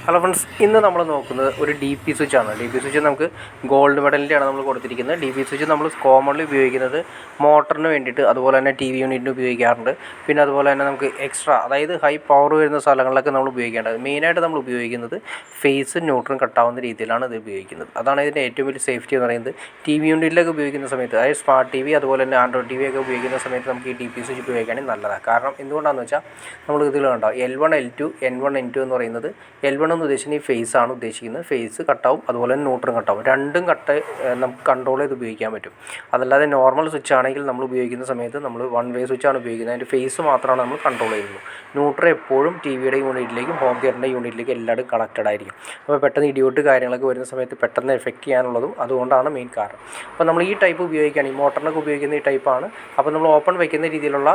Hello friends, ഇന്ന് നമ്മൾ നോക്കുന്നത് ഒരു ഡി പി സ്വിച്ചാണ്. ഡി പി സ്വിച്ച് നമുക്ക് ഗോൾഡ് മെഡലിൻ്റെയാണ് നമ്മൾ കൊടുത്തിരിക്കുന്നത്. ഡി പി സ്വിച്ച് നമ്മൾ കോമൺലി ഉപയോഗിക്കുന്നത് മോട്ടറിന് വേണ്ടിയിട്ട്, അതുപോലെ തന്നെ ടി വി യൂണിറ്റിന് ഉപയോഗിക്കാറുണ്ട്. പിന്നെ അതുപോലെ തന്നെ നമുക്ക് എക്സ്ട്രാ, അതായത് ഹൈ പവർ വരുന്ന സ്ഥലങ്ങളിലൊക്കെ നമ്മൾ ഉപയോഗിക്കേണ്ടത്. മെയിനായിട്ട് നമ്മൾ ഉപയോഗിക്കുന്നത് ഫേസ് ന്യൂട്രൽ കട്ടാവുന്ന രീതിയിലാണ് ഇത് ഉപയോഗിക്കുന്നത്. അതാണ് ഇതിൻ്റെ ഏറ്റവും വലിയ സേഫ്റ്റി എന്ന് പറയുന്നത്. ടി വി യൂണിറ്റിലൊക്കെ ഉപയോഗിക്കുന്ന സമയത്ത്, അതായത് സ്മാർട്ട് ടി വി അതുപോലെ തന്നെ ആൻഡ്രോയിഡ് ടി വി ഒക്കെ ഉപയോഗിക്കുന്ന സമയത്ത് നമുക്ക് ഈ ഡി പി സ്വിച്ച് ഉപയോഗിക്കുകയാണെങ്കിൽ നല്ലതാണ്. കാരണം എന്തുകൊണ്ടാണെന്ന് വെച്ചാൽ നമ്മൾ ഇതിൽ കണ്ടോ L1 L2 N1 N2 എന്ന് പറയുന്നത്, L1 എന്ന് ഉദ്ദേശിക്കുന്നത് ഈ ഫേസ് ആണ് ഉദ്ദേശിക്കുന്നത്. ഫേസ് കട്ടാവും, അതുപോലെ തന്നെ ന്യൂട്രൽ കട്ടാവും. രണ്ടും കട്ട് നമുക്ക് കൺട്രോൾ ചെയ്ത് ഉപയോഗിക്കാൻ പറ്റും. അതല്ലാതെ നോർമൽ സ്വിച്ച് ആണെങ്കിൽ നമ്മൾ ഉപയോഗിക്കുന്ന സമയത്ത് നമ്മൾ വൺ വേ സ്വിച്ചാണ് ഉപയോഗിക്കുന്നത്. അതിൻ്റെ ഫേസ് മാത്രമാണ് നമ്മൾ കൺട്രോൾ ചെയ്യുന്നത്. ന്യൂട്രൽ എപ്പോഴും ടി വിയുടെ യൂണിറ്റിലേക്കും ഹോം തിയേറ്ററിൻ്റെ യൂണിറ്റിലേക്കും എല്ലാവരും കണക്റ്റഡ് ആയിരിക്കും. അപ്പോൾ പെട്ടെന്ന് ഇടിയോട്ട് കാര്യങ്ങളൊക്കെ വരുന്ന സമയത്ത് പെട്ടെന്ന് എഫക്റ്റ് ചെയ്യാനുള്ളതും അതുകൊണ്ടാണ് മെയിൻ കാരണം. അപ്പോൾ നമ്മൾ ഈ ടൈപ്പ് ഉപയോഗിക്കുകയാണ്, ഈ മോട്ടറിനൊക്കെ ഉപയോഗിക്കുന്ന ഈ ടൈപ്പാണ്. അപ്പോൾ നമ്മൾ ഓപ്പൺ വയ്ക്കുന്ന രീതിയിലുള്ള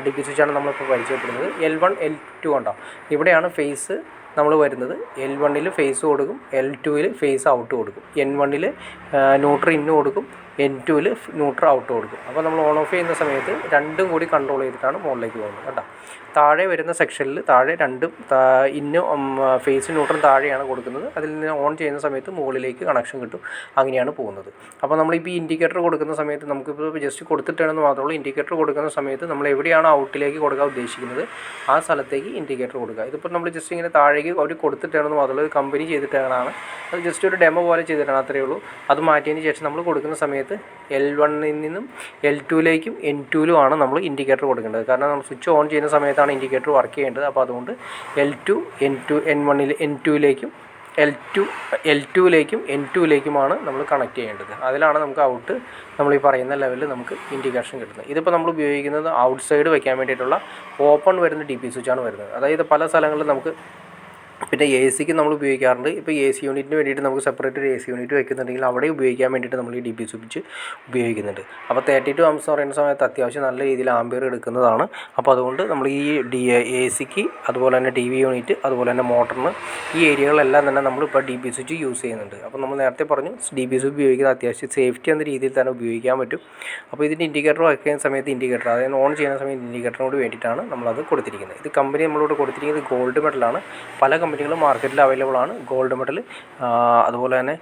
ഡി പി സ്വിച്ചാണ് നമ്മളിപ്പോൾ പരിചയപ്പെടുന്നത്. L1 L2 ഉണ്ടോ, ഇവിടെയാണ് ഫേസ് നമ്മൾ വരുന്നത്. L1 ഫേസ് കൊടുക്കും, L2 ഫേസ് ഔട്ട് കൊടുക്കും, N1 ന്യൂട്രൽ ഇന്ന് കൊടുക്കും, N2 ന്യൂട്രൽ ഔട്ട് കൊടുക്കും. അപ്പോൾ നമ്മൾ ഓൺ ഓഫ് ചെയ്യുന്ന സമയത്ത് രണ്ടും കൂടി കൺട്രോൾ ചെയ്തിട്ടാണ് മുകളിലേക്ക് പോകുന്നത് കേട്ടോ. താഴെ വരുന്ന സെക്ഷനിൽ താഴെ രണ്ടും ഇന്നും ഫേസ് ന്യൂട്രൽ താഴെയാണ് കൊടുക്കുന്നത്. അതിൽ നിന്ന് ഓൺ ചെയ്യുന്ന സമയത്ത് മുകളിലേക്ക് കണക്ഷൻ കിട്ടും. അങ്ങനെയാണ് പോകുന്നത്. അപ്പോൾ നമ്മളിപ്പോൾ ഇൻഡിക്കേറ്റർ കൊടുക്കുന്ന സമയത്ത് നമുക്കിപ്പോൾ ജസ്റ്റ് കൊടുത്തിട്ടാണെന്ന് മാത്രമേ ഉള്ളൂ. ഇൻഡിക്കേറ്റർ കൊടുക്കുന്ന സമയത്ത് നമ്മൾ എവിടെയാണ് ഔട്ടിലേക്ക് കൊടുക്കാൻ ഉദ്ദേശിക്കുന്നത് ആ സ്ഥലത്തേക്ക് ഇൻഡിക്കേറ്റർ കൊടുക്കുക. ഇതിപ്പോൾ നമ്മൾ ജസ്റ്റ് ഇങ്ങനെ താഴേക്ക് അവർ കൊടുത്തിട്ടാണെന്ന് മാത്രമേ ഉള്ളൂ. കമ്പനി ചെയ്തിട്ടാണ്, അത് ജസ്റ്റ് ഒരു ഡെമോ പോലെ ചെയ്തിട്ടാണ്, അത്രയേ ഉള്ളൂ. അത് മാറ്റിയതിന് ശേഷം നമ്മൾ കൊടുക്കുന്ന സമയത്ത് L1 നിന്നും L2 N2 ആണ് നമ്മൾ ഇൻഡിക്കേറ്റർ കൊടുക്കേണ്ടത്. കാരണം നമ്മൾ സ്വിച്ച് ഓൺ ചെയ്യുന്ന സമയത്താണ് ഇൻഡിക്കേറ്റർ വർക്ക് ചെയ്യേണ്ടത്. അപ്പോൾ അതുകൊണ്ട് L2 N2 N1 N2 L2 N2 നമ്മൾ കണക്ട് ചെയ്യേണ്ടത്. അതിലാണ് നമുക്ക് ഔട്ട് നമ്മൾ ഈ പറയുന്ന ലെവലിൽ നമുക്ക് ഇൻഡിക്കേഷൻ കിട്ടുന്നത്. ഇതിപ്പോൾ നമ്മൾ ഉപയോഗിക്കുന്നത് ഔട്ട് സൈഡ് വയ്ക്കാൻ വേണ്ടിയിട്ടുള്ള ഓപ്പൺ വരുന്ന ഡി പി സ്വിച്ചാണ് വരുന്നത്. അതായത് പല സ്ഥലങ്ങളിലും നമുക്ക് പിന്നെ എ സിക്ക് നമ്മൾ ഉപയോഗിക്കാറുണ്ട്. ഇപ്പോൾ എ സി യൂണിറ്റിന് വേണ്ടിയിട്ട് നമുക്ക് സെപ്പറേറ്റ് ഒരു എ സി യൂണിറ്റ് വയ്ക്കുന്നുണ്ടെങ്കിൽ അവിടെ ഉപയോഗിക്കാൻ വേണ്ടിയിട്ട് നമ്മൾ ഈ ഡി പി സ്വിച്ച് ഉപയോഗിക്കുന്നുണ്ട്. അപ്പോൾ 32 amps എന്ന് പറയുന്ന സമയത്ത് അത്യാവശ്യം നല്ല രീതിയിൽ ആംപിയർ എടുക്കുന്നതാണ്. അപ്പോൾ അതുകൊണ്ട് നമ്മൾ ഈ എ സിക്ക് അതുപോലെ തന്നെ ടി വി യൂണിറ്റ് അതുപോലെ തന്നെ മോട്ടറിന് ഈ ഏരിയകളെല്ലാം തന്നെ നമ്മളിപ്പോൾ ഡി പി സ്വിച്ച് യൂസ് ചെയ്യുന്നുണ്ട്. അപ്പോൾ നമ്മൾ നേരത്തെ പറഞ്ഞു ഡി പി സ്വിച്ച് ഉപയോഗിക്കുന്നത് അത്യാവശ്യം സേഫ്റ്റി എന്ന രീതിയിൽ തന്നെ ഉപയോഗിക്കാൻ പറ്റും. അപ്പോൾ ഇതിൻ്റെ ഇൻഡിക്കേറ്റർ വർക്ക് ചെയ്യുന്ന സമയത്ത് ഇൻഡിക്കേറ്റർ, അതായത് ഓൺ ചെയ്യുന്ന സമയത്ത് ഇൻഡിക്കേറ്ററിനോട് വേണ്ടിയിട്ടാണ് നമ്മളത് കൊടുത്തിരിക്കുന്നത്. ഇത് കമ്പനി നമ്മളോട് കൊടുത്തിരിക്കുന്നത് ഗോൾഡ് മെഡലാണ്. പല കമ്പനികളും മാർക്കറ്റിൽ അവൈലബിൾ ആണ്. ഗോൾഡ് മെഡൽ, അതുപോലെ തന്നെ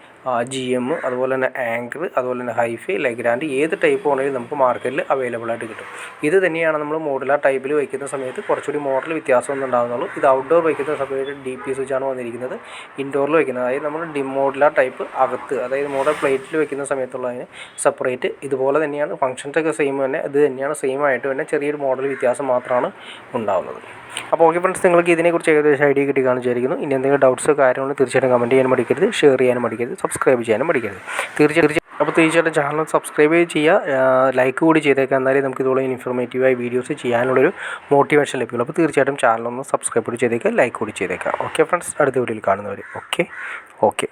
GM, അതുപോലെ തന്നെ ആങ്കർ, അതുപോലെ തന്നെ ഹൈഫൈ, ലെഗ്രാൻഡ്, ഏത് ടൈപ്പ് വേണമെങ്കിലും നമുക്ക് മാർക്കറ്റിൽ അവൈലബിൾ ആയിട്ട് കിട്ടും. ഇത് തന്നെയാണ് നമ്മൾ മോഡുലാർ ടൈപ്പിൽ വയ്ക്കുന്ന സമയത്ത് കുറച്ചുകൂടി മോഡൽ വ്യത്യാസമൊന്നും ഉണ്ടാകുന്നുള്ളൂ. ഇത് ഔട്ട്ഡോർ വയ്ക്കുന്ന സമയത്ത് ഡി പി സ്വിച്ചാണ് വന്നിരിക്കുന്നത്. ഇൻഡോറിൽ വയ്ക്കുന്നത്, അതായത് നമ്മൾ മോഡുലാർ ടൈപ്പ് അകത്ത്, അതായത് മോഡൽ പ്ലേറ്റിൽ വയ്ക്കുന്ന സമയത്തുള്ളതിന് സെപ്പറേറ്റ്. ഇതുപോലെ തന്നെയാണ് ഫംഗ്ഷൻസൊക്കെ സെയിം തന്നെ, ഇത് തന്നെയാണ് സെയിം ആയിട്ട് തന്നെ, ചെറിയൊരു മോഡൽ വ്യത്യാസം മാത്രമാണ് ഉണ്ടാകുന്നത്. അപ്പോൾ ഓക്കെ ഫ്രണ്ട്സ്, നിങ്ങൾക്ക് ഇതിനെക്കുറിച്ച് ഏകദേശം ഐഡിയ കിട്ടി കാണും വിചാരിക്കുന്നു. ഇനി എന്തെങ്കിലും ഡൗട്ട്സോ കാര്യങ്ങളോ തീർച്ചയായിട്ടും കമൻറ്റ് ചെയ്യാനും മടിക്കരുത്, ഷെയർ ചെയ്യാനും മടിക്കരുത്, സബ്സ്ക്രൈബ് ചെയ്യാനും മടിക്കരുത്. തീർച്ചയായിട്ടും ചാനൽ സബ്സ്ക്രൈബ് ചെയ്യുക, ലൈക്ക് കൂടി ചെയ്തേക്കാം. എന്നാലേ നമുക്ക് ഇതുപോലെ ഇൻഫോർമേറ്റീവായി വീഡിയോസ് ചെയ്യാനുള്ളൊരു മോട്ടിവേഷൻ ലഭിക്കുള്ളൂ. അപ്പോൾ തീർച്ചയായിട്ടും ചാനലൊന്ന് സബ്സ്ക്രൈബ് കൂടി ചെയ്തേക്കാം, ലൈക്ക് കൂടി ചെയ്തേക്കാം. ഓക്കെ ഫ്രണ്ട്സ്, അടുത്ത വീഡിയോയിൽ കാണുന്നവർ ഓക്കെ.